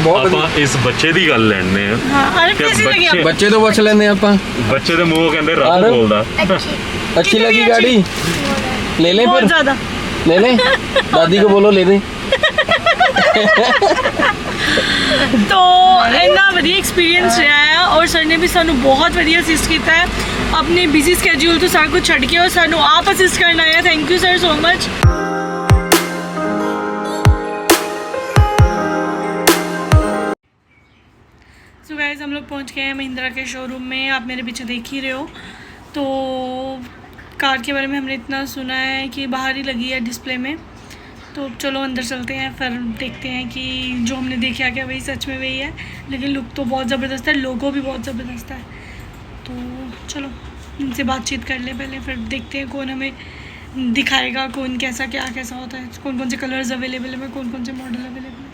बहुत ਆਪਾਂ ਇਸ ਬੱਚੇ ਦੀ ਗੱਲ ਲੈਣੇ ਆ हाँ अरे कि कैसी लगी आपको? बच्चे तो बच लेने ਆਪਾਂ ਬੱਚੇ ਦੇ ਮੂੰਹੋਂ ਕਹਿੰਦੇ ਰੱਬ अरे। ਬੋਲਦਾ अच्छी लगी गाड़ी ले लें बहुत फिर ज्यादा। ले लें दादी को बोलो ले दें तो इन्ना वधिया एक्सपीरियंस रहा है और सर ने भी सानू बहुत वधिया असिस्ट किया है अपने बिजी स्कैड्यूल तो सारा कुछ छड़ के और सानू आप असिस्ट करना है। Thank you sir so much. So guys हम लोग पहुंच गए हैं महिंद्रा के शोरूम में। आप मेरे पीछे देख ही रहे हो। तो कार के बारे में हमने इतना सुना है कि बाहर ही लगी है डिस्प्ले में। तो चलो अंदर चलते हैं फिर देखते हैं कि जो हमने देखा क्या वही सच में वही है। लेकिन लुक तो बहुत ज़बरदस्त है, लोगो भी बहुत ज़बरदस्त है। तो चलो इनसे बातचीत कर ले पहले, फिर देखते हैं कौन हमें दिखाएगा, कौन कैसा क्या कैसा होता है, कौन कौन से कलर्स अवेलेबल है, कौन कौन से मॉडल अवेलेबल है।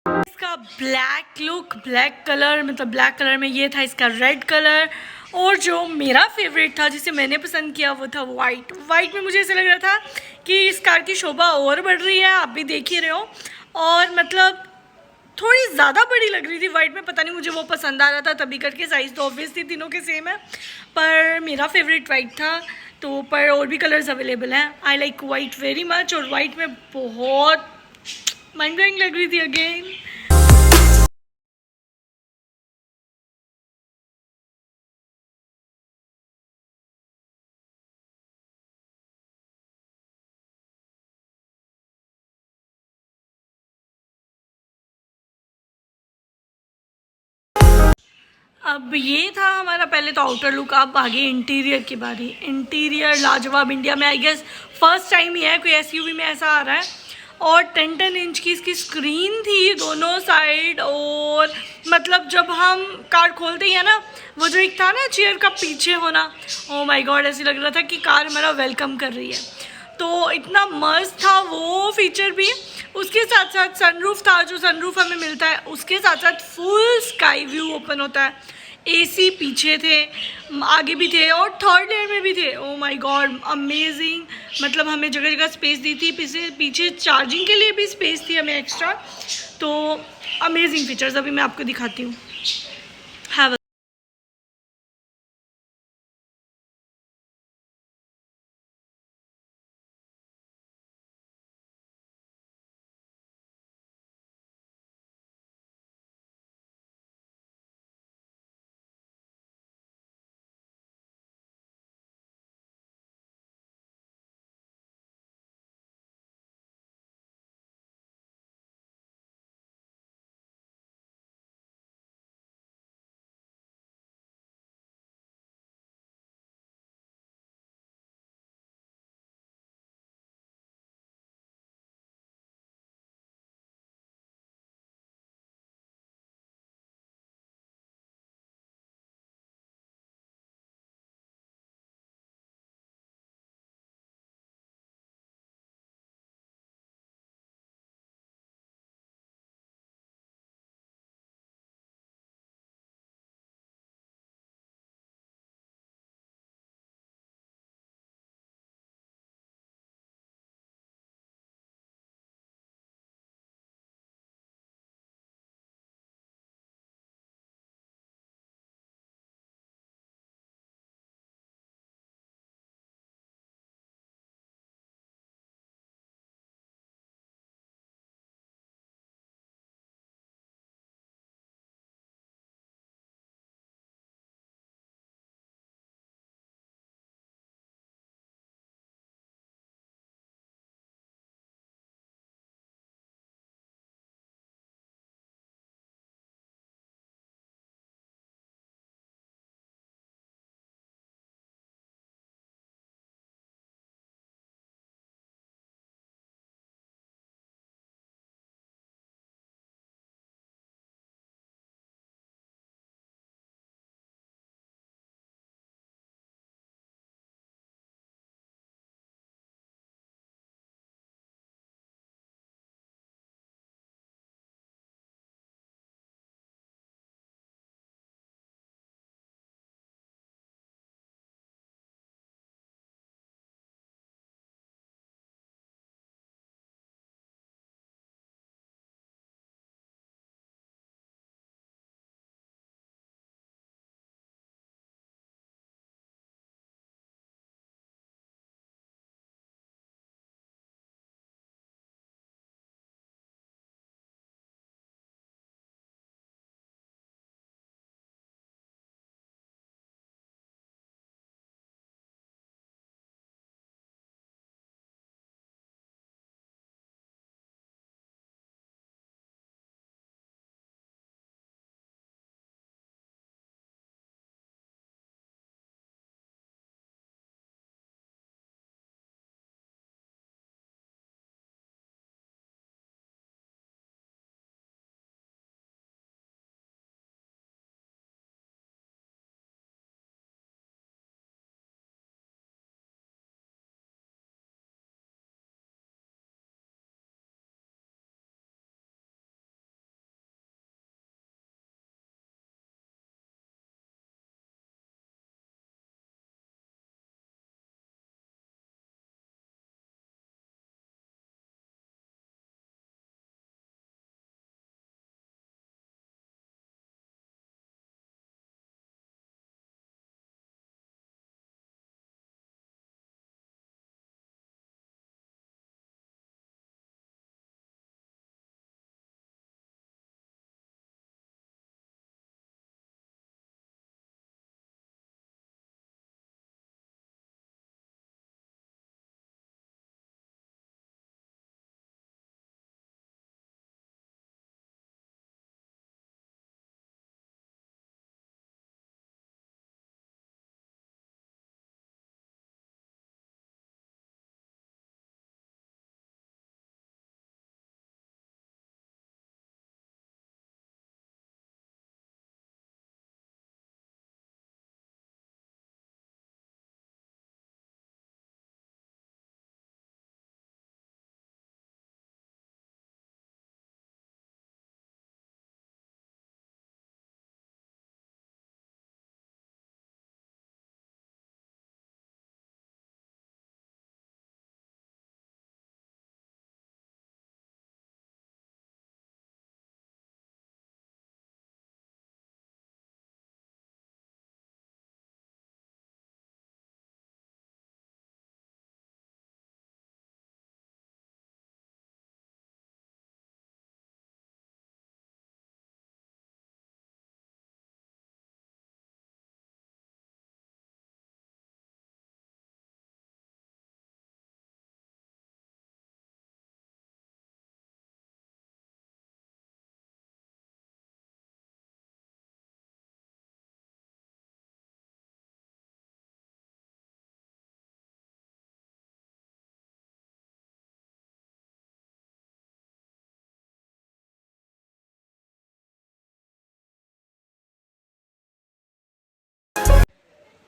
इसका ब्लैक लुक, ब्लैक कलर, मतलब ब्लैक कलर में ये था, इसका रेड कलर, और जो मेरा फेवरेट था जिसे मैंने पसंद किया वो था वाइट। वाइट में मुझे ऐसा लग रहा था कि इस कार की शोभा और बढ़ रही है, आप भी देख ही रहे हो। और मतलब थोड़ी ज़्यादा बड़ी लग रही थी वाइट में, पता नहीं मुझे वो पसंद आ रहा था तभी करके। साइज़ तो ऑब्वियसली तीनों के सेम है, पर मेरा फेवरेट वाइट था। तो पर और भी कलर्स अवेलेबल हैं। I like white very much, और वाइट में बहुत माइंड ब्लोइंग लग रही थी अगेन। अब ये था हमारा पहले तो आउटर लुक। अब आगे इंटीरियर की बारी। इंटीरियर लाजवाब, इंडिया में आई गेस फर्स्ट टाइम ही है कोई एसयूवी में ऐसा आ रहा है। और 10-10 इंच की इसकी स्क्रीन थी दोनों साइड। और मतलब जब हम कार खोलते ही है ना, वो जो एक था ना चेयर का पीछे होना, ओ माय गॉड, ऐसे लग रहा था कि कार हमारा वेलकम कर रही है। तो इतना मस्त था वो फीचर भी। उसके साथ साथ सनरूफ था, जो सनरूफ हमें मिलता है उसके साथ साथ फुल स्काई व्यू ओपन होता है। एसी पीछे थे, आगे भी थे, और थर्ड लेयर में भी थे। Oh my God amazing. मतलब हमें जगह जगह स्पेस दी थी, पीछे चार्जिंग के लिए भी स्पेस थी हमें एक्स्ट्रा। तो अमेजिंग फीचर्स अभी मैं आपको दिखाती हूँ। हैव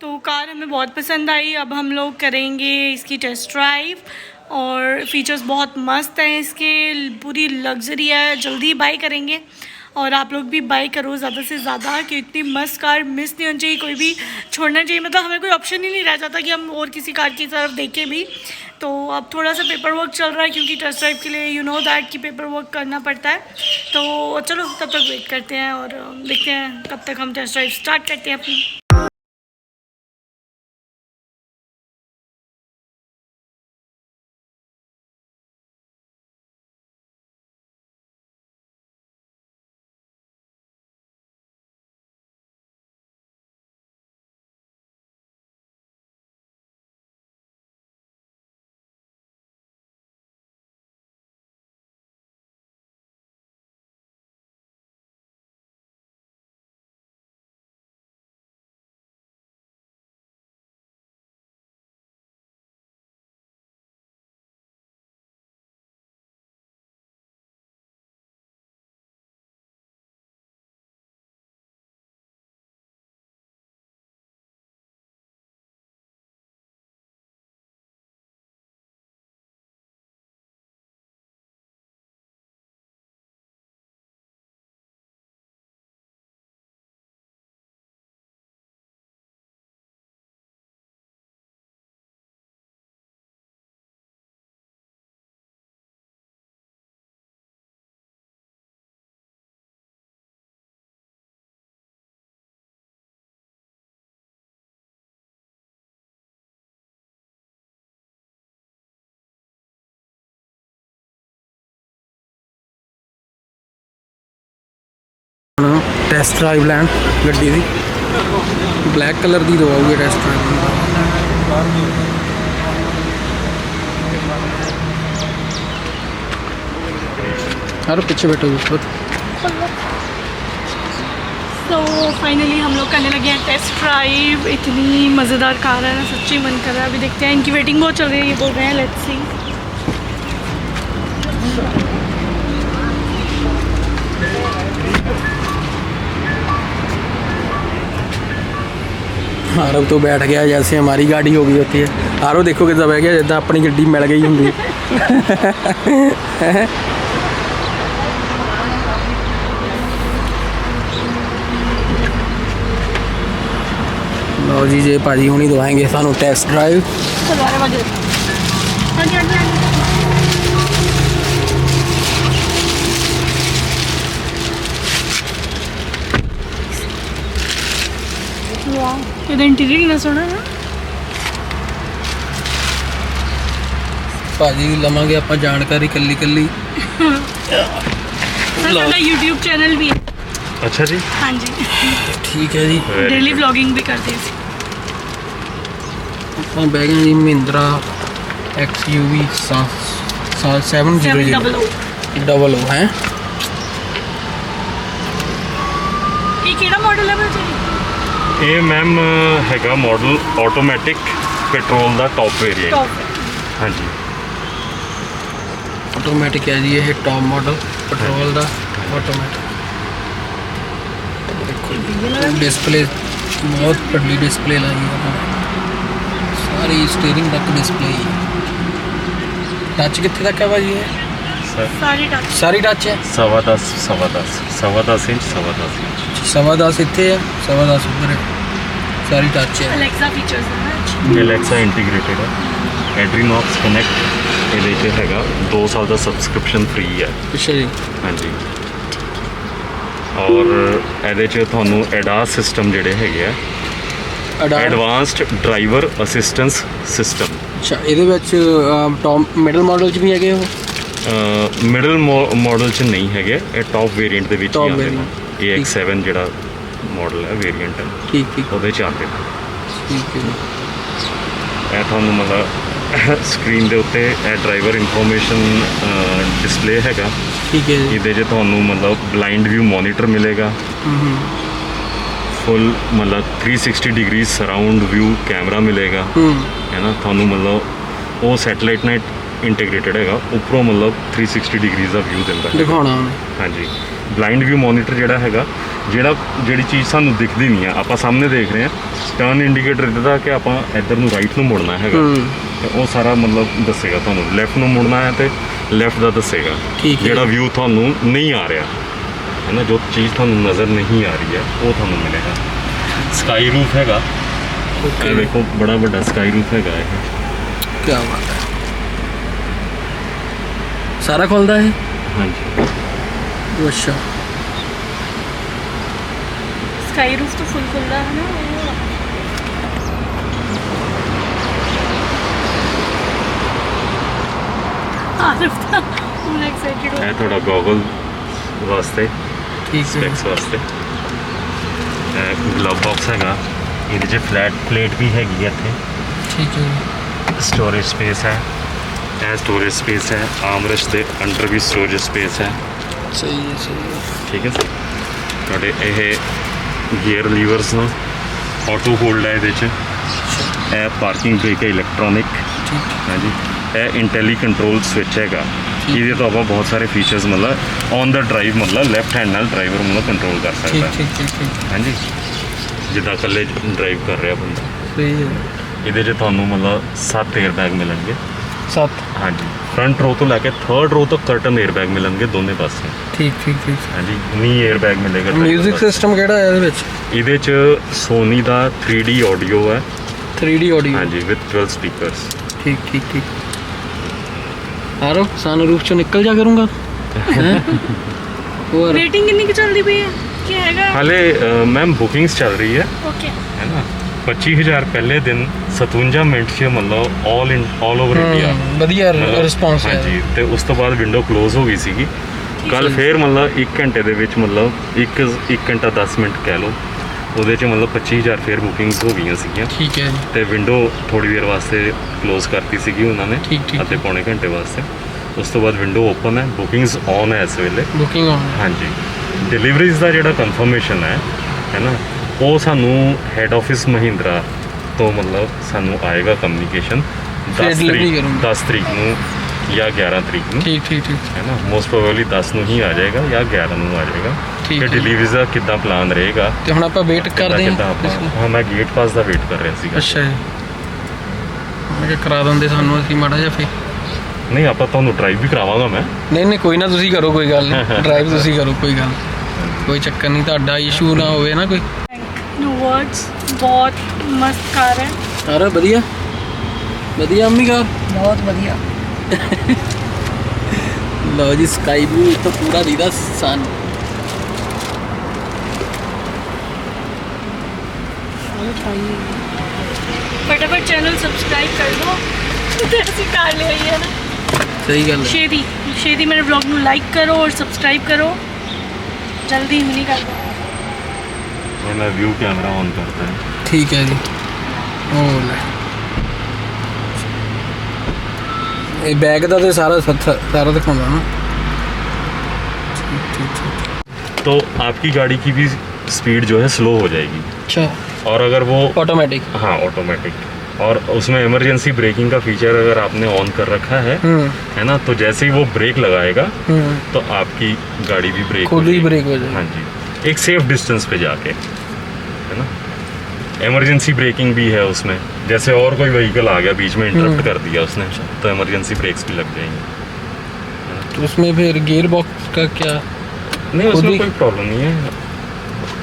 तो कार हमें बहुत पसंद आई। अब हम लोग करेंगे इसकी टेस्ट ड्राइव और फीचर्स बहुत मस्त हैं इसके, पूरी लग्जरी है। जल्दी बाय करेंगे और आप लोग भी बाय करो ज़्यादा से ज़्यादा, कि इतनी मस्त कार मिस नहीं होनी चाहिए, कोई भी छोड़ना चाहिए। मतलब हमें कोई ऑप्शन ही नहीं रह जाता कि हम और किसी कार की तरफ देखें भी। तो अब थोड़ा सा पेपर वर्क चल रहा है क्योंकि टेस्ट ड्राइव के लिए यू नो दैट कि पेपर वर्क करना पड़ता है। तो चलो तब तक वेट करते हैं और देखते हैं कब तक हम टेस्ट ड्राइव स्टार्ट करते हैं अपनी। ਟੈਸਟ ਡਰਾਈਵ ਲੈਣ ਗੱਡੀ ਦੀ ਬਲੈਕ ਕਲਰ ਦੀ ਦਵਾਓਗੇ ਟੈਸਟ ਡਰਾਈਵ। यार पीछे बैठो बहुत। तो फाइनली हम लोग करने लगे हैं टेस्ट ड्राइव। इतनी मज़ेदार कार है ना, सच्ची मन कर रहा है। अभी देखते हैं, इनकी वेटिंग बहुत चल रही है, ये बोल रहे हैं लेट्स सी। आरव तो बैठ गया जैसे हमारी गाड़ी हो गई होती है। आरव देखो कितना बैठ गया जिदा अपनी गड्डी मिल गई होंगी। लो जी, जे भाजी हुणी दवाएंगे सानू टेस्ट ड्राइव। ਇਹਦਾ ਇੰਟੀਰੀਅਰ ਕਿੰਨਾ ਸੋਹਣਾ ਹੈ। ਭਾਜੀ ਲਵਾਂਗੇ ਆਪਾਂ ਜਾਣਕਾਰੀ ਕੱਲੀ ਕੱਲੀ। ਸਾਡਾ YouTube ਚੈਨਲ ਵੀ ਹੈ। ਅੱਛਾ ਜੀ, ਹਾਂਜੀ ਠੀਕ ਹੈ ਜੀ। ਡੇਲੀ ਵਲੌਗਿੰਗ ਵੀ ਕਰਦੇ ਸੀ। ਆਪਾਂ ਬਹਿ ਗਏ ਜੀ ਮਹਿੰਦਰਾ XUV 700 ਹੈ। ਇਹ ਕਿਹੜਾ ਮਾਡਲ ਹੈ ਭਾਜੀ? ਇਹ ਮੈਮ ਹੈਗਾ ਮਾਡਲ ਆਟੋਮੈਟਿਕ ਪੈਟਰੋਲ ਦਾ ਟੌਪ ਵੇਰੀਐਂਟ। ਹਾਂਜੀ, ਆਟੋਮੈਟਿਕ ਹੈ ਜੀ ਇਹ ਟੌਪ ਮਾਡਲ ਪੈਟਰੋਲ ਦਾ ਆਟੋਮੈਟਿਕ। डिस्प्ले बहुत बड़ी डिस्प्ले लाई है, सारी स्टीयरिंग तक डिस्प्ले ही है। टच कितने तक है भाजी ये? सारी टच है। 10.5 इंच, 10.5 इंच। 10.5 इतने है, 10.5 उधर है। सारी टच है। ਅਲੈਕਸਾ ਫੀਚਰਸ ਹੈ ਨਾ। Alexa ਇੰਟੀਗ੍ਰੇਟਡ ਹੈ। Adrenox Connect ਇਹਦੇ 'ਚ ਹੈਗਾ 2 ਸਾਲ ਦਾ ਸਬਸਕ੍ਰਿਪਸ਼ਨ ਫ੍ਰੀ ਹੈ। ਪਿੱਛੇ ਜੀ। ਹਾਂਜੀ, ਔਰ ਇਹਦੇ 'ਚ ਤੁਹਾਨੂੰ ADAS ਸਿਸਟਮ ਜਿਹੜੇ ਹੈਗੇ ਆ, ਐਡਵਾਂਸਡ ਡਰਾਈਵਰ ਅਸਿਸਟੈਂਸ ਸਿਸਟਮ। ਅੱਛਾ, ਇਹਦੇ ਵਿੱਚ ਟੌਪ ਮਿਡਲ ਮਾਡਲ 'ਚ ਵੀ ਹੈਗੇ ਉਹ? ਮਿਡਲ ਮਾਡਲ 'ਚ ਨਹੀਂ ਹੈਗੇ, ਇਹ ਟੌਪ ਵੇਰੀਐਂਟ ਦੇ ਵਿੱਚ ਹੀ Top ਆਉਂਦੇ ਨੇ। variant, AX7 ਜਿਹੜਾ ਮਾਡਲ ਹੈ, ਵੇਰੀਐਂਟ ਹੈ, ਠੀਕ ਠੀਕ ਉਹਦੇ 'ਚ ਆਉਂਦੇ ਨੇ। ਠੀਕ ਹੈ। ਇਹ ਤੁਹਾਨੂੰ ਮਤਲਬ ਸਕਰੀਨ ਦੇ ਉੱਤੇ ਇਹ ਡਰਾਈਵਰ ਇਨਫੋਰਮੇਸ਼ਨ ਡਿਸਪਲੇ ਹੈਗਾ। ਠੀਕ ਹੈ ਜੀ। ਇਹਦੇ 'ਚ ਤੁਹਾਨੂੰ ਮਤਲਬ ਬਲਾਈਂਡ ਵਿਊ ਮੋਨੀਟਰ ਮਿਲੇਗਾ, ਫੁੱਲ ਮਤਲਬ 360 ਡਿਗਰੀ ਸਰਾਊਂਡ ਵਿਊ ਕੈਮਰਾ ਮਿਲੇਗਾ, ਹੈ ਨਾ। ਤੁਹਾਨੂੰ ਮਤਲਬ ਉਹ ਸੈਟਲਾਈਟ ਨਾਲ ਇੰਟੀਗ੍ਰੇਟਡ ਹੈਗਾ, ਉੱਪਰੋਂ ਮਤਲਬ 360 ਡਿਗਰੀਜ਼ ਦਾ ਵਿਊ ਦਿੰਦਾ ਹੈ, ਦਿਖਾਉਣਾ ਉਹਨੇ। ਹਾਂਜੀ। ਬਲਾਈਂਡ ਵਿਊ ਮੋਨੀਟਰ ਜਿਹੜਾ ਹੈਗਾ, ਜਿਹੜੀ ਚੀਜ਼ ਸਾਨੂੰ ਦਿਖਦੀ ਨਹੀਂ ਆ, ਆਪਾਂ ਸਾਹਮਣੇ ਦੇਖ ਰਹੇ ਹਾਂ, ਟਰਨ ਇੰਡੀਕੇਟਰ ਦਿੱਤਾ ਕਿ ਆਪਾਂ ਇੱਧਰ ਨੂੰ ਰਾਈਟ ਨੂੰ ਮੁੜਨਾ ਹੈਗਾ, ਤੇ ਉਹ ਸਾਰਾ ਮਤਲਬ ਦੱਸੇਗਾ ਤੁਹਾਨੂੰ। ਲੈਫਟ ਨੂੰ ਮੁੜਨਾ ਹੈ ਤੇ ਲੈਫਟ ਦਾ ਦੱਸੇਗਾ। ਠੀਕ ਹੈ। ਜਿਹੜਾ ਵਿਊ ਤੁਹਾਨੂੰ ਨਹੀਂ ਆ ਰਿਹਾ ਹੈ ਨਾ, ਜੋ ਚੀਜ਼ ਤੁਹਾਨੂੰ ਨਜ਼ਰ ਨਹੀਂ ਆ ਰਹੀ ਹੈ ਉਹ ਤੁਹਾਨੂੰ ਮਿਲੇਗਾ। ਸਕਾਈ ਰੂਫ ਹੈਗਾ, ਇਹ ਦੇਖੋ ਬੜਾ ਵੱਡਾ ਸਕਾਈ ਰੂਫ ਹੈਗਾ ਇਹ। ਕੀ ਬਾਤ ਹੈ, ਸਾਰਾ ਖੁੱਲਦਾ ਹੈ। ਹਾਂਜੀ अच्छा, स्काई रूफ तो फुल खुल रहा है ना। एक्साइटेड ਇਹ ਤੁਹਾਡਾ ਗੋਗਲ ਵਾਸਤੇ, ठीक है। ਸਪੈਕਸ ਵਾਸਤੇ। ਗਲਵ ਬਾਕਸ ਹੈਗਾ, ਇਹਦੇ 'ਚ ਫਲੈਟ ਪਲੇਟ ਵੀ ਹੈਗੀ ਹੈ ਇੱਥੇ। ठीक है। ਸਟੋਰੇਜ ਸਪੇਸ ਹੈ, ਇਹ ਸਟੋਰੇਜ ਸਪੇਸ ਹੈ। ਆਰਮਰੈਸਟ ਦੇ ਅੰਡਰ ਵੀ ਸਟੋਰੇਜ ਸਪੇਸ ਹੈ। सही है, सही है। ਠੀਕ ਹੈ। ਤੁਹਾਡੇ ਇਹ ਗੀਅਰ ਲੀਵਰਸ ਨਾਲ ਆਟੋ ਹੋਲਡ ਹੈ ਇਹਦੇ 'ਚ। ਇਹ ਪਾਰਕਿੰਗ ਬ੍ਰੇਕ ਹੈ ਇਲੈਕਟ੍ਰੋਨਿਕ। ठीक। ਹਾਂਜੀ, ਇਹ ਇੰਟੈਲੀ ਕੰਟਰੋਲ ਸਵਿਚ ਹੈਗਾ। ਇਹਦੇ ਤੋਂ ਆਪਾਂ ਬਹੁਤ ਸਾਰੇ ਫੀਚਰਸ ਮਤਲਬ ਔਨ ਦਾ ਡਰਾਈਵ ਮਤਲਬ ਲੈਫਟ ਹੈਂਡ ਨਾਲ ਡਰਾਈਵਰ ਮਤਲਬ ਕੰਟਰੋਲ ਕਰ ਸਕਦਾ ठीक ਹੈ। ठीक ठीक ठीक। ਹਾਂਜੀ, ਜਿੱਦਾਂ ਇਕੱਲੇ ਡਰਾਈਵ ਕਰ ਰਿਹਾ ਬੰਦਾ। सही है। ਇਹਦੇ 'ਚ ਤੁਹਾਨੂੰ ਮਤਲਬ 7 에ਅਰ ਬੈਗ ਮਿਲਣਗੇ। 7। ਹਾਂਜੀ, ਫਰੰਟ ਰੋ ਤੋਂ ਲੈ ਕੇ 3rd ਰੋ ਤੱਕ ਕਰਟਨ 에ਅਰ ਬੈਗ ਮਿਲਣਗੇ ਦੋਨੇ ਪਾਸੇ। ठीक ठीक ठीक। ਹਾਂਜੀ, ਨੀ 에ਅਰ ਬੈਗ ਮਿਲੇਗਾ। म्यूजिक सिस्टम ਕਿਹੜਾ ਹੈ ਇਹਦੇ ਵਿੱਚ? ਇਹਦੇ 'ਚ ਸੋਨੀ ਦਾ 3D ਆਡੀਓ ਹੈ। 3D audio. ਹਾਂਜੀ, ਵਿਦ 12 ਸਪੀਕਰਸ। ठीक ठीक ठीक। आरो सनरूफ चो निकल जा करूँगा। और रेटिंग कितनी की चल रही भैया, क्या हैगा? ਹਾਲੇ ਮੈਮ ਬੁਕਿੰਗਸ ਚੱਲ ਰਹੀ ਹੈ ओके। ਹੈ ਨਾ। 25000 ਪਹਿਲੇ ਦਿਨ 57 ਮਿੰਟ 'ਚ ਮਤਲਬ ਆਲ ਓਵਰ ਇੰਡੀਆ ਵਧੀਆ ਰਿਸਪੌਂਸ ਹੈ। ਹਾਂਜੀ, ਤੇ ਉਸ ਤੋਂ ਬਾਅਦ ਵਿੰਡੋ ਕਲੋਜ਼ ਹੋ ਗਈ ਸੀਗੀ। ਕੱਲ ਫੇਰ ਮਤਲਬ 1 ਘੰਟੇ ਦੇ ਵਿੱਚ ਮਤਲਬ 1 ਘੰਟਾ 10 ਮਿੰਟ ਕਹਿ ਲਓ, ਉਹਦੇ 'ਚ ਮਤਲਬ 25000 ਫੇਰ ਬੁਕਿੰਗਸ ਹੋ ਗਈਆਂ ਸੀਗੀਆਂ। ਠੀਕ ਹੈ ਜੀ। ਤੇ ਵਿੰਡੋ ਥੋੜੀ ਦੇਰ ਵਾਸਤੇ ਕਲੋਜ਼ ਕਰਤੀ ਸੀਗੀ ਉਹਨਾਂ ਨੇ, ਠੀਕ, ਠੀਕ। ਅੱਧੇ ਪੌਣੇ ਘੰਟੇ ਵਾਸਤੇ। ਉਸ ਤੋਂ ਬਾਅਦ ਵਿੰਡੋ ਓਪਨ ਹੈ, ਬੁਕਿੰਗਸ ਔਨ ਹੈ ਇਸ ਵੇਲੇ। ਬੁਕਿੰਗ ਆਨ। ਹਾਂਜੀ, ਡਿਲੀਵਰੀਜ਼ ਦਾ ਜਿਹੜਾ ਕਨਫਰਮੇਸ਼ਨ ਹੈ ਨਾ, ਉਹ ਸਾਨੂੰ ਹੈੱਡ ਆਫਿਸ ਮਹਿੰਦਰਾ ਤੋਂ ਮਤਲਬ ਸਾਨੂੰ ਆਏਗਾ ਕਮਿਊਨੀਕੇਸ਼ਨ ਫਿਰ 10 delivery ਤਰੀਕ ਕਰੂੰਗੇ। 10 ਤਰੀਕ ਨੂੰ ਜਾਂ 11 ਤਰੀਕ ਨੂੰ, ਠੀਕ ਠੀਕ ਠੀਕ। ਹੈ ਨਾ। ਮੋਸਟ ਪ੍ਰੋਬੇਬਲੀ 10 ਨੂੰ ਹੀ ਆ ਜਾਏਗਾ ਜਾਂ 11 ਨੂੰ ਆ ਜਾਏਗਾ। ਠੀਕ ਕਿ ਹੈ। ਡਿਲੀਵਰੀਜ਼ ਦਾ ਕਿੱਦਾਂ ਪਲਾਨ ਰਹੇਗਾ, ਤੇ ਹੁਣ ਆਪਾਂ ਵੇਟ ਕਰਦੇ ਕਿੱਦਾਂ ਹਾਂ। ਆਪਾਂ। ਹਾਂ, ਮੈਂ ਗੇਟ ਪਾਸ ਦਾ ਵੇਟ ਕਰ ਰਿਹਾ ਸੀਗਾ। ਅੱਛਾ ਜੀ, ਮੈਂ ਕਿਹਾ ਕਰਾ ਦਿੰਦੇ ਸਾਨੂੰ, ਅਸੀਂ ਮਾੜਾ ਜਿਹਾ ਫੇ। ਨਹੀਂ, ਆਪਾਂ ਤੁਹਾਨੂੰ ਡਰਾਈਵ ਵੀ ਕਰਾਵਾਂਗਾ ਮੈਂ। ਨਹੀਂ ਨਹੀਂ, ਕੋਈ ਨਾ, ਤੁਸੀਂ ਕਰੋ, ਕੋਈ ਗੱਲ ਨਹੀਂ। ਡਰਾਈਵ ਤੁਸੀਂ ਕਰੋ, ਕੋਈ ਗੱਲ, ਕੋਈ ਚੱਕਰ ਨਹੀਂ। ਤੁਹਾਡਾ ਇਸ਼ੂ ਨਾ ਹੋਵੇ ਨਾ ਕੋਈ। नो वर्ड्स, बहुत मस्त कार है। ਸਾਰਾ ਵਧੀਆ ਵਧੀਆ ਅੰਮੀ ਕਾਰ। बहुत बढ़िया। ਲਓ ਜੀ, ਸਕਾਈ ਬਲੂ ਇੱਥੋਂ ਪੂਰਾ ਦੀਦਾ ਸਨ। फटाफट चैनल सब्सक्राइब कर दो। ऐसी कार ले आई है ना। ਸਹੀ ਗੱਲ ਹੈ। शेदी शेदी मेरे ब्लॉग ਨੂੰ लाइक करो और सब्सक्राइब करो। जल्दी मिली कर दो। और मैं व्यू कैमरा ऑन करता है। ਠੀਕ ਹੈ ਜੀ। ਉਹ ਲੈ, ਇਹ ਬੈਗ ਦਾ ਤੇ ਸਾਰਾ ਸਾਰਾ ਦਿਖਾਉਂਦਾ ਨਾ। ਠੀਕ ਠੀਕ ਠੀਕ। तो आपकी गाड़ी की भी स्पीड जो है स्लो हो जाएगी। अच्छा, और अगर वो ऑटोमेटिक। हाँ ऑटोमेटिक, और उसमें इमरजेंसी ब्रेकिंग का फीचर अगर आपने ऑन कर रखा है ना, तो जैसे ही वो ब्रेक लगाएगा तो आपकी गाड़ी भी ब्रेक खुद ही ब्रेक हो जाएगी। हाँ जी, एक सेफ डिस्टेंस पे जाके, है ना। इमरजेंसी ब्रेकिंग भी है उसमें, जैसे और कोई व्हीकल आ गया बीच में इंटरप्ट कर दिया उसने, तो इमरजेंसी ब्रेक्स भी लग जाएंगे। तो उसमें फिर गियर बॉक्स का क्या? नहीं, खुद उसमें ही- कोई प्रॉब्लम नहीं है,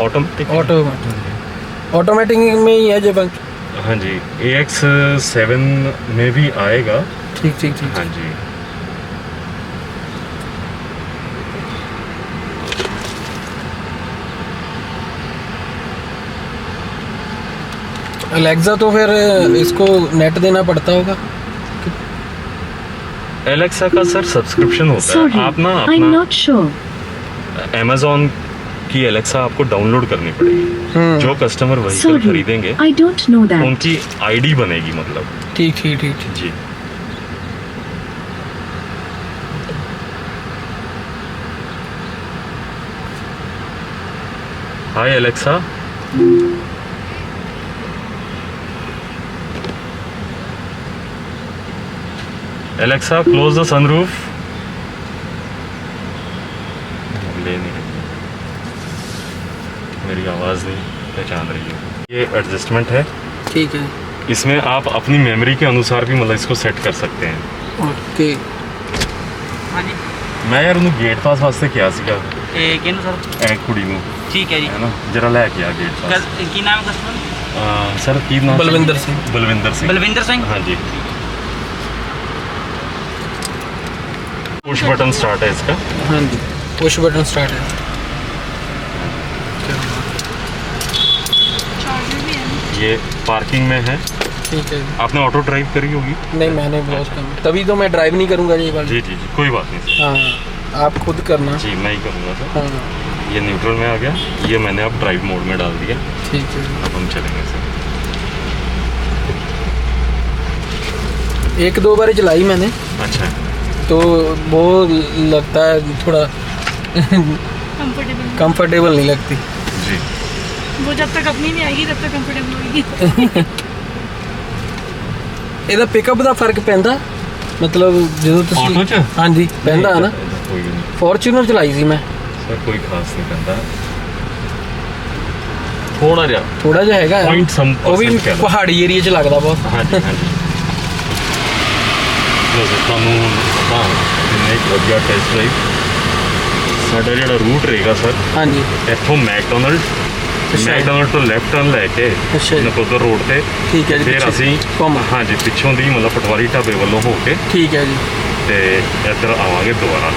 ऑटोमेटिक। ऑटोमेटिक में ही है जब। हाँ जी, AX7 में भी आएगा। ठीक ठीक ठीक। हाँ जी, अलेक्सा तो फिर इसको नेट देना पड़ता होगा। एलेक्सा का सर सब्सक्रिप्शन होता Sorry, है। आप ना I'm अपना not sure. अमेज़ॉन की एलेक्सा आपको डाउनलोड करनी पड़ेगी। जो कस्टमर व्हीकल Sorry, खरीदेंगे I don't know that. उनकी आईडी बनेगी, मतलब। ठीक ठीक ठीक ठीक। जी, hi Alexa. Alexa, close the sunroof. ले नहीं रही। मेरी आवाज़ नहीं पहचान रही है। ये एडजस्टमेंट है, ठीक है। इसमें आप अपनी मेमोरी के अनुसार भी मतलब इसको सेट कर सकते हैं। ओके। मैं यार ਉਹਨੂੰ ਗੇਟ ਪਾਸ ਵਾਸਤੇ ਕਿਹਾ ਸੀਗਾ ਇਹ ਕਿਹਨੂੰ ਸਰ? ਐ ਕੁੜੀ ਨੂੰ, ਠੀਕ ਹੈ ਜੀ। ਹੈ ਨਾ, ਜਰਾ ਲੈ ਕੇ ਆ ਗੇਟ ਪਾਸ। ਕੀ ਨਾਮ ਹੈ ਕਸਟਮਰ? ਸਰ ਕੀ ਨਾਮ? ਬਲਵਿੰਦਰ ਸਿੰਘ। ਬਲਵਿੰਦਰ ਸਿੰਘ। ਬਲਵਿੰਦਰ ਸਿੰਘ। हाँ जी। पुश बटन स्टार्ट है इसका। हाँ जी, पुश बटन स्टार्ट है। ये पार्किंग में है। ठीक है। आपने ऑटो ड्राइव करी होगी? नहीं, मैंने बहुत कम, तभी तो मैं ड्राइव नहीं करूँगा ये वाली। जी जी जी, कोई बात नहीं सर। हाँ, आप खुद करना। जी मैं ही करूँगा सर। हाँ, ये न्यूट्रल में आ गया, ये मैंने अब ड्राइव मोड में डाल दिया। ठीक है। अब हम चलेंगे सर। एक दो बार चलाई मैंने, अच्छा, तो वो लगता है थोड़ा कंफर्टेबल। कंफर्टेबल नहीं लगती। जी वो जब तक अपनी नहीं आएगी तब तक कंफर्टेबल होगी। ਇਹਦਾ ਪਿਕਅਪ ਦਾ ਫਰਕ ਪੈਂਦਾ, ਮਤਲਬ ਜਦੋਂ ऑटो ਤੁਸੀਂ च? ਹਾਂਜੀ ਪੈਂਦਾ ਹੈ ਨਾ। कोई नहीं ਫੋਰਚੂਨਰ ਚਲਾਈ ਸੀ ਮੈਂ, सर, कोई खास नहीं करता, थोड़ा जा ਥੋੜਾ ਜਿਹਾ ਹੈਗਾ ਹੈ। Point some ਉਹ ਵੀ percent ਕਹਿ ਲਓ। ਪਹਾੜੀ ਏਰੀਆ 'ਚ ਲੱਗਦਾ ਬਹੁਤ। हाँ जी हाँ जी। ਵੈਸੇ ਤੁਹਾਨੂੰ ਪਤਾ ਕਿੰਨੇ ਕੁ ਵਧੀਆ ਟੈਸਟ ਡਰਾਈਵ ਸਾਡਾ ਜਿਹੜਾ ਰੂਟ ਰਹੇਗਾ ਸਰ, ਹਾਂਜੀ, ਇੱਥੋਂ ਮੈਕਡੋਨਲਡ ਤੋਂ ਲੈਫਟ ਟਰਨ ਲੈ ਕੇ ਅੱਛਾ ਜੀ। ਨਕੋਦਰ ਰੋਡ ਤੇ, ਠੀਕ ਹੈ ਜੀ। ਫਿਰ ਪਿੱਛੇ ਅਸੀਂ ਘੁੰਮ। ਹਾਂਜੀ ਪਿੱਛੋਂ ਦੀ ਮਤਲਬ ਪਟਵਾਰੀ ਢਾਬੇ ਵੱਲੋਂ ਹੋ ਕੇ ਠੀਕ ਹੈ ਜੀ, ਤੇ ਇੱਧਰ ਆਵਾਂਗੇ ਦੁਬਾਰਾ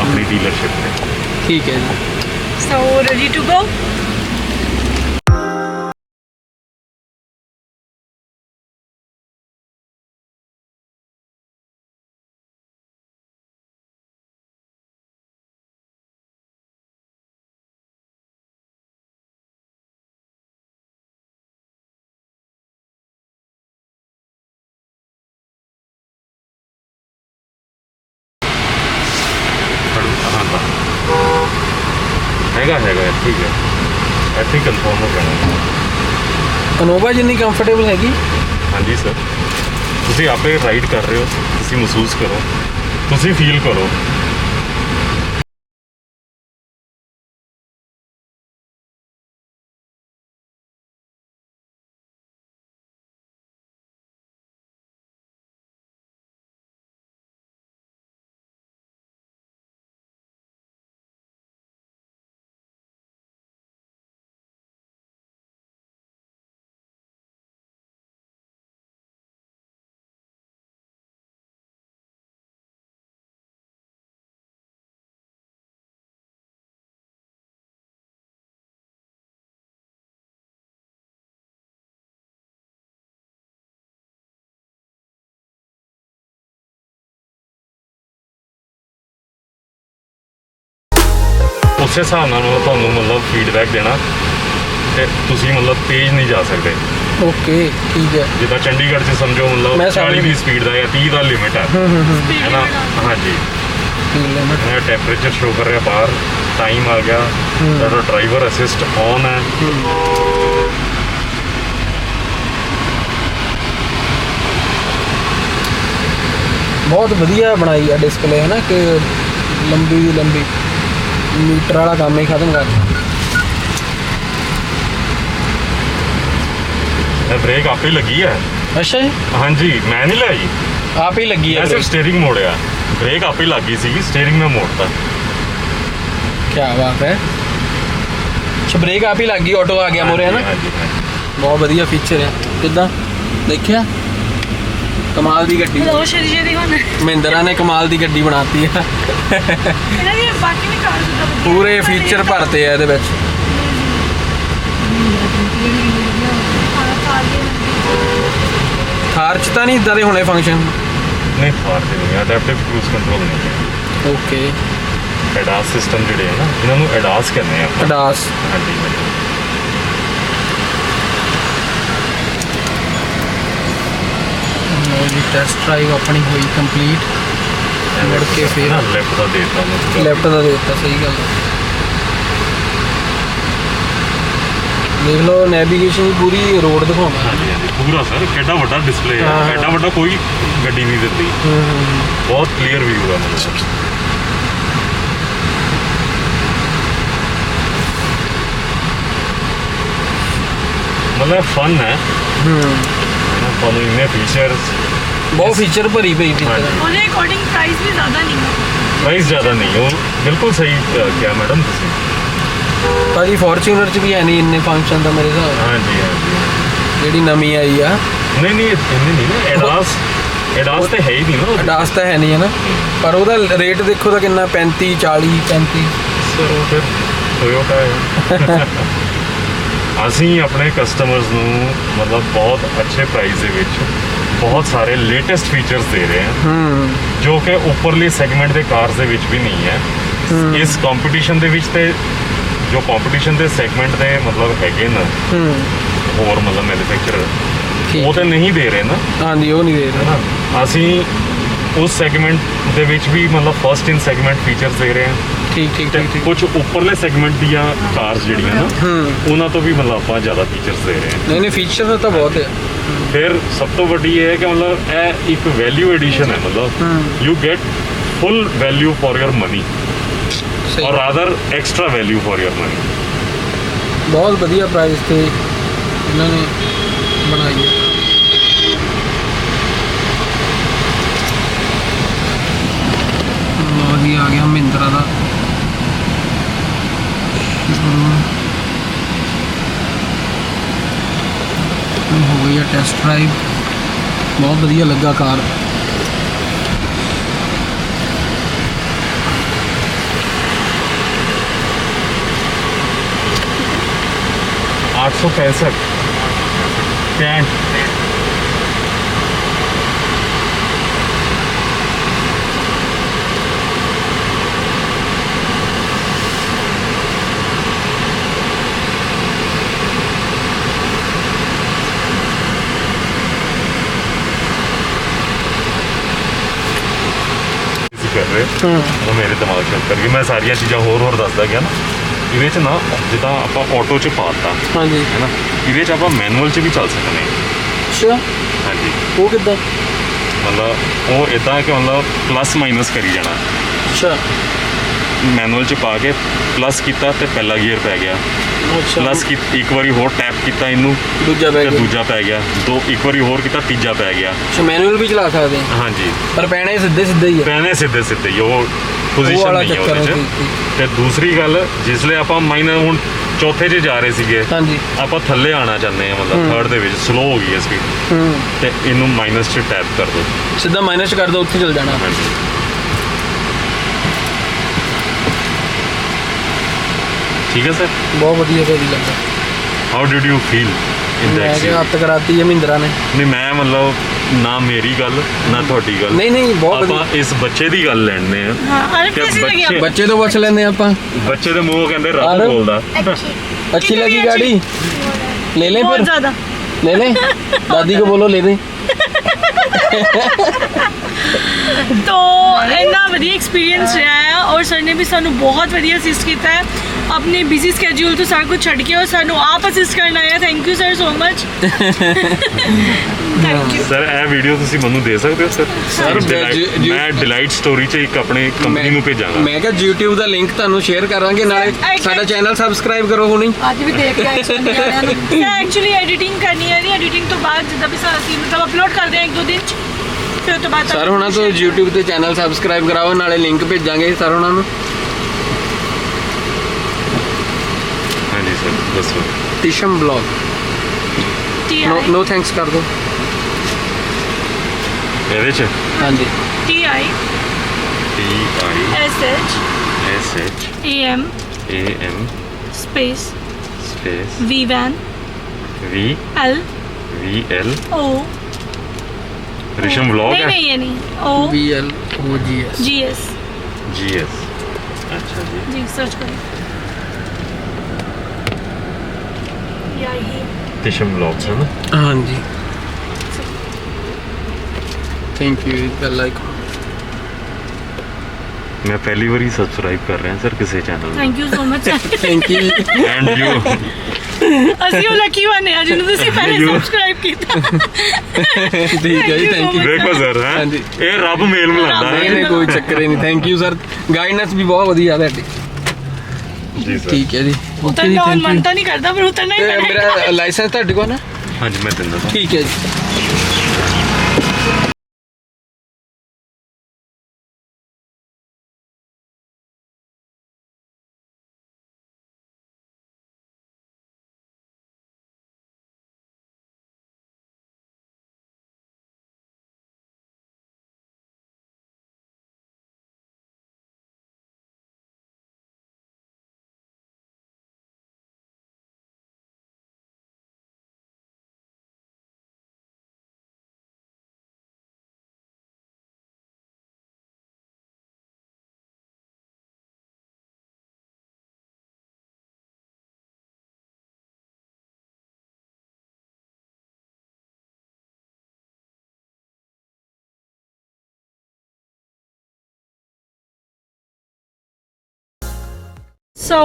ਆਪਣੀ ਡੀਲਰਸ਼ਿਪ ਤੇ। ਠੀਕ ਹੈ ਜੀ। So ready to go? ਹੈਗਾ ਠੀਕ ਹੈ, ਇੱਥੇ ਕਨਫਰਮ ਹੋ ਜਾਣਾ। ਇਨੋਵਾ ਜਿੰਨੀ ਕੰਫਰਟੇਬਲ ਹੈਗੀ? ਹਾਂਜੀ ਸਰ, ਤੁਸੀਂ ਆਪੇ ਰਾਈਡ ਕਰ ਰਹੇ ਹੋ, ਤੁਸੀਂ ਮਹਿਸੂਸ ਕਰੋ, ਤੁਸੀਂ ਫੀਲ ਕਰੋ। ਉਸੇ ਹਿਸਾਬ ਨਾਲ ਮਤਲਬ ਤੁਹਾਨੂੰ ਮਤਲਬ ਫੀਡਬੈਕ ਦੇਣਾ, ਤੇ ਤੁਸੀਂ ਮਤਲਬ ਤੇਜ਼ ਨਹੀਂ ਜਾ ਸਕਦੇ। ਓਕੇ, ਠੀਕ ਹੈ। ਜਿੱਦਾਂ ਚੰਡੀਗੜ੍ਹ 'ਚ ਸਮਝੋ ਮਤਲਬ ਮੈਂ 40 ਦੀ ਸਪੀਡ ਦਾ ਜਾਂ 30 ਦਾ ਲਿਮਿਟ ਹੈ ਨਾ। ਹਾਂਜੀ, ਮੇਰਾ ਟੈਂਪਰੇਚਰ ਸ਼ੋ ਕਰ ਰਿਹਾ ਬਾਹਰ, ਟਾਈਮ ਆ ਗਿਆ, ਤੁਹਾਡਾ ਡਰਾਈਵਰ ਅਸਿਸਟ ਔਨ ਹੈ। ਬਹੁਤ ਵਧੀਆ ਬਣਾਈ ਆ ਡਿਸਪਲੇ, ਹੈ ਨਾ, ਕਿ ਲੰਬੀ ਮੀਟਰ ਵਾਲਾ ਕੰਮ ਹੀ ਖਤਮ ਕਰ ਦਿੱਤਾ। ਇਹ ਬ੍ਰੇਕ ਆਪੇ ਲੱਗੀ ਹੈ। ਅੱਛਾ ਜੀ, ਹਾਂਜੀ, ਮੈਂ ਨਹੀਂ ਲਾਈ, ਆਪ ਹੀ ਲੱਗੀ ਹੈ ਮੈਂ ਸਿਰਫ ਸਟੀਅਰਿੰਗ ਮੋੜਿਆ, ਬ੍ਰੇਕ ਆਪੇ ਲੱਗ ਗਈ ਸੀਗੀ, ਸਟੀਅਰਿੰਗ ਮੈਂ ਮੋੜਤਾ। ਕੀ ਬਾਤ ਹੈ। ਅੱਛਾ, ਬ੍ਰੇਕ ਆਪ ਹੀ ਲੱਗ ਗਈ, ਆਟੋ ਆ ਗਿਆ ਮੋਰੇ, ਹੈ ਨਾ। ਹਾਂਜੀ ਬਹੁਤ ਵਧੀਆ ਫੀਚਰ ਹੈ। ਕਿੱਦਾਂ ਦੇਖਿਆ? ਕਮਾਲ ਦੀ ਗੱਡੀ। ਲੋ ਸ਼ਰੀਜੇ ਹੁਣ ਮਹਿੰਦਰਾ ਨੇ ਕਮਾਲ ਦੀ ਗੱਡੀ ਬਣਾਤੀ ਹੈ। ਇਹਨਾਂ ਦੀ ਬਾਕੀ ਵੀ ਕਾਰ ਜਿੱਦਾਂ ਪੂਰੇ ਫੀਚਰ ਭਰਤੇ ਆ ਇਹਦੇ ਵਿੱਚ। ਥਾਰ 'ਚ ਤਾਂ ਨਹੀਂ ਇਦਾਂ ਦੇ ਹੋਣੇ ਫੰਕਸ਼ਨ? ਨਹੀਂ, ਫਾਰ ਤੇ ਨਹੀਂ, ਅਡੈਪਟਿਵ ਕਰੂਜ਼ ਕੰਟਰੋਲ ਨਹੀਂ ਹੈ। ਓਕੇ, ਐਡਾਸ ਸਿਸਟਮ ਜਿਹੜੇ ਹੈ ਨਾ, ਇਹਨਾਂ ਨੂੰ ਐਡਾਸ ਕਹਿੰਦੇ ਆ ਆਪਾਂ। ਅਡਾਸ। ਹਾਂਜੀ ਲਓ ਜੀ, ਟੈਸਟ ਡਰਾਈਵ ਆਪਣੀ ਹੋਈ ਕੰਪਲੀਟ। ਮੁੜ ਕੇ ਫਿਰ ਲੈਫਟ ਦਾ ਦੇਤਾ ਮੈਂ। ਲੈਫਟ ਦਾ ਦੇ ਦਿੱਤਾ, ਸਹੀ ਗੱਲ ਹੈ। ਦੇਖ ਲਓ, ਨੈਵੀਗੇਸ਼ਨ ਪੂਰੀ ਰੋਡ ਦਿਖਾਉਂਦਾ। ਹਾਂਜੀ ਹਾਂਜੀ, ਪੂਰਾ ਸਰ, ਕਿੱਡਾ ਵੱਡਾ ਡਿਸਪਲੇ ਹੈ, ਹਾਂ। ਐਡਾ ਵੱਡਾ ਕੋਈ ਗੱਡੀ ਨਹੀਂ ਦਿੰਦੀ। ਬਹੁਤ ਕਲੀਅਰ ਵਿਊ ਹੈ ਮਤਲਬ। मतलब फन है ਤੁਹਾਨੂੰ ਇੰਨੇ ਫੀਚਰਸ ਬਹੁਤ ਫੀਚਰ ਭਰੀ ਪਈ ਫੀਚਰ ਉਹਦੇ ਅਕੋਰਡਿੰਗ ਪ੍ਰਾਈਸ ਵੀ ਜ਼ਿਆਦਾ ਨਹੀਂ ਹੈ ਪ੍ਰਾਈਸ ਜ਼ਿਆਦਾ ਨਹੀਂ ਉਹ ਬਿਲਕੁਲ ਸਹੀ ਕਿਹਾ ਮੈਡਮ ਤੁਸੀਂ ਭਾਜੀ ਫੋਰਚੂਨਰ ਚ ਵੀ ਹੈ ਨਹੀਂ ਇੰਨੇ ਫੰਕਸ਼ਨ ਦਾ ਮੇਰੇ ਹਿਸਾਬ ਨਾਲ ਹਾਂਜੀ ਹਾਂਜੀ ਜਿਹੜੀ ਨਵੀਂ ਆਈ ਆ ਨਹੀਂ ਨਹੀਂ ਇੰਨੇ ਨਹੀਂ ਨਾ ਐਡਾਸ ਤਾਂ ਹੈ ਹੀ ਨਹੀਂ ਨਾ ਅਡਾਸ ਤਾਂ ਹੈ ਨਹੀਂ ਹੈ ਨਾ ਪਰ ਉਹਦਾ ਰੇਟ ਦੇਖੋ ਤਾਂ ਕਿੰਨਾ 35 40 35 ਸਰ ਉਹ ਫਿਰ ਟੋਯੋਟਾ ਹੈ ਅਸੀਂ ਆਪਣੇ ਕਸਟਮਰਸ ਨੂੰ ਮਤਲਬ ਬਹੁਤ ਅੱਛੇ ਪ੍ਰਾਈਸ ਦੇ ਵਿੱਚ ਬਹੁਤ ਸਾਰੇ ਲੇਟੈਸਟ ਫੀਚਰਸ ਦੇ ਰਹੇ ਹਾਂ ਜੋ ਕਿ ਉੱਪਰਲੇ ਸੈਗਮੈਂਟ ਦੇ ਕਾਰਸ ਦੇ ਵਿੱਚ ਵੀ ਨਹੀਂ ਹੈ ਇਸ ਕੰਪੀਟੀਸ਼ਨ ਦੇ ਵਿੱਚ ਤੇ ਜੋ ਕੰਪੀਟੀਸ਼ਨ ਦੇ ਸੈਗਮੈਂਟ ਦੇ ਮਤਲਬ ਹੈਗੇ ਨਾ ਹੋਰ ਮਤਲਬ ਮੈਨੂਫੈਕਚਰਰ ਉਹ ਤਾਂ ਨਹੀਂ ਦੇ ਰਹੇ ਨਾ ਹਾਂਜੀ ਉਹ ਨਹੀਂ ਦੇ ਰਹੇ ਨਾ ਅਸੀਂ ਉਸ ਸੈਗਮੈਂਟ ਦੇ ਵਿੱਚ ਵੀ ਮਤਲਬ ਫਸਟ ਇਨ ਸੈਗਮੈਂਟ ਫੀਚਰਸ ਦੇ ਰਹੇ ਹਾਂ ਠੀਕ ਠੀਕ ਤੇ ਠੀਕ ਠੀਕ ਕੁਝ ਉੱਪਰਲੇ ਸੈਗਮੈਂਟ ਦੀਆਂ ਕਾਰਸ ਜਿਹੜੀਆਂ ਨਾ ਉਹਨਾਂ ਤੋਂ ਵੀ ਮਤਲਬ ਆਪਾਂ ਜ਼ਿਆਦਾ ਫੀਚਰਸ ਦੇ ਰਹੇ ਹਾਂ ਨਹੀਂ ਨਹੀਂ ਫੀਚਰ ਤਾਂ ਬਹੁਤ ਹੈ ਫਿਰ ਸਭ ਤੋਂ ਵੱਡੀ ਇਹ ਹੈ ਕਿ ਮਤਲਬ ਇਹ ਇੱਕ ਵੈਲਿਊ ਐਡੀਸ਼ਨ ਹੈ ਮਤਲਬ you get full value for your money ਸਹੀ ਔਰ rather extra value for your money ਬਹੁਤ ਵਧੀਆ ਪ੍ਰਾਈਸ ਤੇ ਇਹਨਾਂ ਨੇ ਬਣਾਈ ਹੈ ਲਓ ਜੀ ਆ ਗਿਆ ਮਹਿੰਦਰਾ ਦਾ ਹੋ ਗਈ ਹੈ ਟੈਸਟ ਡਰਾਈਵ ਬਹੁਤ ਵਧੀਆ ਲੱਗਾ ਕਾਰ 865 कैंट कर रहे ਉਹ ਮੇਰੇ ਦਿਮਾਗ 'ਚ ਕਰਕੇ ਮੈਂ ਸਾਰੀਆਂ ਚੀਜ਼ਾਂ ਹੋਰ ਦੱਸਦਾ ਗਿਆ ਨਾ ਇਹਦੇ 'ਚ ਨਾ ਜਿੱਦਾਂ ਆਪਾਂ ਆਟੋ 'ਚ ਪਾਤਾ ਹਾਂਜੀ ਹੈ ਨਾ ਇਹਦੇ 'ਚ ਆਪਾਂ ਮੈਨੂਅਲ 'ਚ ਵੀ ਚੱਲ ਸਕਦੇ ਹਾਂ ਅੱਛਾ ਹਾਂਜੀ ਉਹ ਕਿੱਦਾਂ ਮਤਲਬ ਉਹ ਇਦਾਂ ਕਿ ਮਤਲਬ ਪਲੱਸ ਮਾਈਨਸ ਕਰੀ ਜਾਣਾ ਅੱਛਾ ਮੈਨੂਅਲ 'ਚ ਪਾ ਕੇ ਪਲੱਸ ਕੀਤਾ ਤੇ ਪਹਿਲਾ ਗੀਅਰ ਪੈ ਗਿਆ ਅੱਛਾ ਪਲੱਸ ਇੱਕ ਵਾਰੀ ਹੋਰ ਟੈਪ ਕੀਤਾ ਇਹਨੂੰ ਦੂਜਾ ਤੇ ਪੈ ਗਿਆ ਦੂਜਾ ਪੈ ਗਿਆ ਦੋ ਇੱਕ ਵਾਰੀ ਹੋਰ ਕੀਤਾ ਤੀਜਾ ਪੈ ਗਿਆ ਅੱਛਾ ਮੈਨੂਅਲ ਵੀ ਚਲਾ ਸਕਦੇ ਹਾਂ ਹਾਂਜੀ ਪਰ ਪੈਣੇ ਸਿੱਧੇ ਸਿੱਧੇ ਹੀ ਹੈ ਪੈਣੇ ਸਿੱਧੇ ਸਿੱਧੇ ਹੀ, ਉਹ ਪੋਜੀਸ਼ਨ ਵਾਲਾ ਨਹੀਂ ਹੈ ਚੱਕਰ ਉਹਦੇ ਹੈ, 'ਚ ਠੀਕ, ਠੀਕ। ਤੇ ਦੂਸਰੀ ਗੱਲ ਜਿਸਲੇ ਆਪਾਂ ਮਾਈਨਰ ਹੁਣ ਚੌਥੇ 'ਚ ਜਾ ਰਹੇ ਸੀਗੇ ਹਾਂਜੀ ਆਪਾਂ ਥੱਲੇ ਆਣਾ ਚਾਹੁੰਦੇ ਆ ਮਤਲਬ ਥਰਡ ਦੇ ਵਿੱਚ ਸਲੋ ਹੋ ਗਈ ਹੈ ਸਪੀਡ ਤੇ ਇਹਨੂੰ ਮਾਈਨਸ 'ਚ ਟੈਪ ਕਰ ਦਿਓ ਸਿੱਧਾ ਮਾਈਨਸ ਕਰ ਦੋ ਉੱਥੇ ਚਲ ਜਾਣਾ ਹਾਂਜੀ ਠੀਕ ਹੈ ਸਰ ਬਹੁਤ ਵਧੀਆ ਭਾਜੀ ਲੱਗਾ ਹਾਊ ਡਿਡ ਯੂ ਫੀਲ ਇਨ ਮੈਂ ਦੈਟ ਕਿਹਾ ਹੱਥ ਕਰਾਤੀ ਹੈ ਮਹਿੰਦਰਾ ਨੇ ਨਹੀਂ ਮੈਂ ਮਤਲਬ ਨਾ ਮੇਰੀ ਗੱਲ ਨਾ ਤੁਹਾਡੀ ਗੱਲ ਨਹੀਂ ਨਹੀਂ ਬਹੁਤ ਆਪਾਂ ਵਧੀਆ ਇਸ ਬੱਚੇ ਦੀ ਗੱਲ ਲੈਣੇ ਆ हाँ अरे क्या कैसी लगी बच्चे- आपको? ਬੱਚੇ ਤੋਂ ਪੁੱਛ ਲੈਂਦੇ ਆਪਾਂ ਬੱਚੇ ਦੇ ਮੂੰਹੋਂ ਕਹਿੰਦੇ ਰੱਬ ਅਰੇ। ਬੋਲਦਾ अच्छी लगी अच्छी? गाड़ी ले लें बहुत फिर ज्यादा ले लें दादी को बोलो ले दें तो ਇੰਨਾ ਵਧੀਆ ਐਕਸਪੀਰੀਅੰਸ ਰਿਹਾ ਹੈ ਔਰ ਸਰ ਨੇ ਵੀ ਸਾਨੂੰ ਬਹੁਤ ਵਧੀਆ ਅਸਿਸਟ ਕੀਤਾ ਹੈ ਆਪਣੇ ਬਿਜ਼ੀ ਸਕੇਡਿਊਲ ਤੋਂ ਸਾਰਾ ਕੁਝ ਛੱਡ ਕੇ ਔਰ ਸਾਨੂੰ ਆਪ ਅਸਿਸਟ ਕਰਨ ਆਇਆ thank you sir so much thank you sir ਇਹ ਵੀਡੀਓ ਤੁਸੀਂ ਮੈਨੂੰ ਦੇ ਸਕਦੇ ਹੋ ਸਰ Sir, ਮੈਂ ਡਿਲਾਈਟ ਸਟੋਰੀ 'ਚ ਇੱਕ ਆਪਣੇ ਕੰਪਨੀ ਨੂੰ ਭੇਜਾਂਗਾ ਮੈਂ ਕਿਹਾ YouTube ਦਾ ਲਿੰਕ ਤੁਹਾਨੂੰ ਸ਼ੇਅਰ ਕਰਾਂਗੇ ਨਾਲੇ ਸਾਡਾ ਚੈਨਲ ਸਬਸਕ੍ਰਾਈਬ ਕਰੋ ਹੁਣੀ ਅੱਜ ਵੀ ਦੇਖ ਕੇ ਆਏ ਸੁਣਨੇ ਵਾਲਿਆਂ ਨੂੰ ਮੈਂ ਐਕਚੁਅਲੀ ਐਡੀਟਿੰਗ ਕਰਨੀ ਹੈ ਨਹੀਂ ਐਡੀਟਿੰਗ ਤੋਂ ਬਾਅਦ ਜਿੱਦਾਂ ਵੀ ਅਸੀਂ ਮਤਲਬ ਅਪਲੋਡ ਕਰਦੇ ਹਾਂ ਇੱਕ ਦੋ ਦਿਨ ਚ ਫਿਰ ਉਹ ਤੋਂ ਬਾਅਦ ਸਰ ਹੁਣਾਂ ਤੋਂ YouTube ਤੇ ਚੈਨਲ ਸਬਸਕ੍ਰਾਈਬ ਕਰਾਓ ਨਾਲੇ ਲਿੰਕ ਭੇਜਾਂਗੇ ਸਰ ਹੁਣਾਂ ਨੂੰ ਹਾਂਜੀ ਸਰ ਦੱਸੋ ਟਿਸ਼ਮ ਬਲੌਗ ਨੋ ਥੈਂਕਸ ਕਰ ਦੋ ਇਹਦੇ 'ਚ ਹਾਂਜੀ TI SH AM TISHAM space space VVAN L VL O Rishim vlog नहीं ਹੈ नहीं ये नहीं O VLOGS GS GS अच्छा जी जी सर्च करो या ये ਤਿਸ਼ਮ ਵਲੌਗਸ ਹੈ ਨਾ ਹਾਂਜੀ ਥੈਂਕ ਯੂ ਬੈਲ ਲਾਈਕ ਮੈਂ ਪਹਿਲੀ ਵਾਰੀ ਸਬਸਕ੍ਰਾਈਬ ਕਰ ਰਿਹਾ ਸਰ ਕਿਸੇ ਚੈਨਲ ਨੂੰ thank you so much thank you and you ਅਸੀਂ ਉਹ ਲੱਕੀ ਵਾਨੇ ਆ ਜਿਹਨੂੰ ਤੁਸੀਂ ਪਹਿਲੇ You- ਸਬਸਕ੍ਰਾਈਬ ਕੀਤਾ ਠੀਕ ਹੈ ਜੀ ਥੈਂਕ ਯੂ ਦੇਖੋ ਸਰ ਹੈ ਹਾਂਜੀ। ਇਹ ਰੱਬ ਮੇਲ ਮਿਲਾਉਂਦਾ ਨਹੀਂ ਹੈ ਨਹੀਂ ਕੋਈ ਚੱਕਰ ਹੀ ਨਹੀਂ ਥੈਂਕ ਯੂ ਸਰ ਗਾਈਡਨੈਸ ਵੀ ਬਹੁਤ ਵਧੀਆ ਤੁਹਾਡੀ जी सर ठीक है जी उतरना और मन तो नहीं करता पर उतरना ही ਤੇ पड़ेगा ਮੇਰਾ ਲਾਇਸੈਂਸ ਤੁਹਾਡੇ ਕੋਲ ਨਾ हाँ जी मैं दिन देता ਠੀਕ ਹੈ ਜੀ सो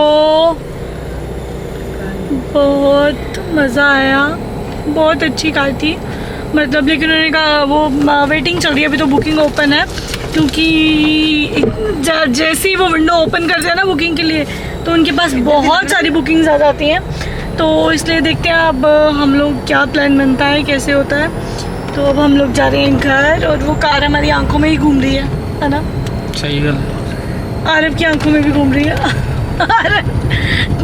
बहुत मज़ा आया, बहुत अच्छी कार थी मतलब, लेकिन उन्होंने कहा वो वेटिंग चल रही है अभी, तो बुकिंग ओपन है क्योंकि जैसे ही वो विंडो ओपन करते हैं ना बुकिंग के लिए तो उनके पास बहुत सारी बुकिंग्स आ जाती हैं, तो इसलिए देखते हैं अब हम लोग क्या प्लान बनता है, कैसे होता है। तो अब हम लोग जा रहे हैं घर और वो कार हमारी आंखों में ही घूम रही है ना, ਸਹੀ ਗੱਲ आरब की आंखों में भी घूम रही है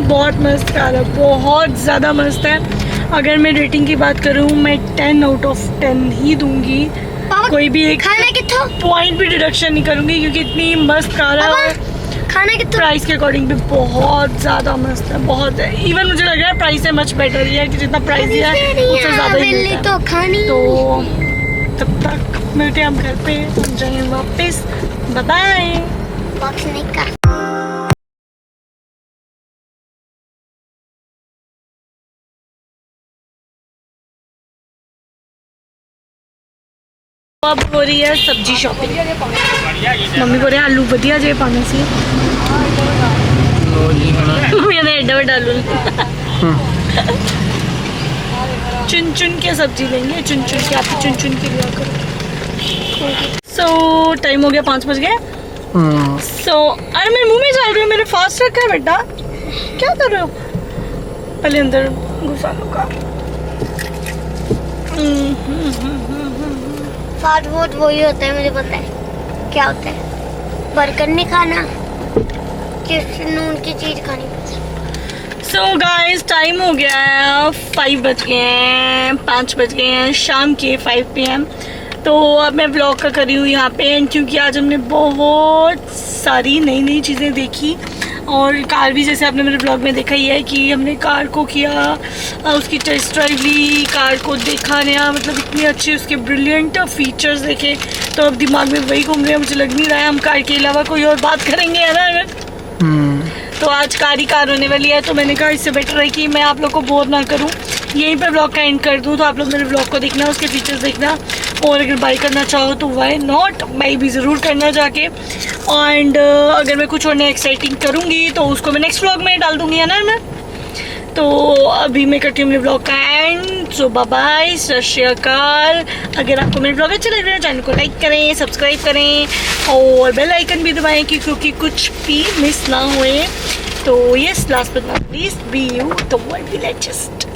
बहुत मस्त कार है, बहुत ज़्यादा मस्त है। अगर मैं रेटिंग की बात करूँ मैं 10 आउट ऑफ 10 ही दूंगी, कोई भी एक खाना कितना पॉइंट भी डिडक्शन नहीं करूँगी क्योंकि इतनी मस्त कार है और खाना कितना प्राइस के अकॉर्डिंग भी बहुत ज़्यादा मस्त है, बहुत है। इवन मुझे लग रहा है प्राइस से मच बेटर ही है कि जितना प्राइस दिया है उससे ज़्यादा ही मिलता है। तो खानी तो तब तक मिलते हैं हम घर पे, हम जाएंगे वापस, बाय बाय। बॉक्स नहीं का अब हो रही है सब्जी शॉपिंग, मम्मी बोल रहे आलू वधिया जे पाने से ਲੋ ਜੀ ਹੁਣ मम्मी ने एडा वड्डा आलू चुन चुन के सब्जी लेंगे, चुन चुन के, आप चुन चुन के लिया करो। सो टाइम हो गया 5 बज गए। ਹੂੰ सो अरे मेरे मुंह में डाल रही हो, मेरे फास्ट रखा है बेटा, क्या कर रहे हो? पहले अंदर घुसा लो का। फास्ट फूड वही होता है, मुझे पता है क्या होता है। बर्गर नहीं खाना, चिप्स नून की चीज खानी। सो गाइस टाइम हो गया है 5 बज गए हैं, 5 बज गए हैं शाम के 5 PM। तो अब मैं ब्लॉग का करी हूँ यहाँ पे एंड, क्योंकि आज हमने बहुत सारी नई नई चीज़ें देखी और कार भी, जैसे आपने मेरे ब्लॉग में देखा ही है कि हमने कार को किया, उसकी टेस्ट ड्राइव ली, कार को देखा नया, मतलब इतने अच्छे उसके ब्रिलियंट फीचर्स देखे, तो अब दिमाग में वही घूम रहे हैं। मुझे लग नहीं रहा है हम कार के अलावा कोई और बात करेंगे, है ना अगर? तो आज कार ही कार होने वाली है, तो मैंने कहा इससे बेटर है कि मैं आप लोग को बोर ना करूं, यहीं पर ब्लॉग का एंड कर दूं। तो आप लोग मेरे ब्लॉग को देखना, उसके फीचर्स देखना, और अगर बाई करना चाहो तो वाई नॉट, बाई भी ज़रूर करना जाके। एंड अगर मैं कुछ और नया एक्साइटिंग करूँगी तो उसको मैं नेक्स्ट ब्लॉग में डाल दूँगी, है ना मैं? तो अभी मैं करती हूँ मेरे ब्लॉग का एंड। सो बाय बाय, सत श्री अकाल। अगर आपको मेरे ब्लॉग अच्छे लग रहे हैं चैनल को लाइक करें, सब्सक्राइब करें और बेल आइकन भी दबाएं क्योंकि कुछ भी मिस ना होए। तो yes, last but not least, be you the world will adjust.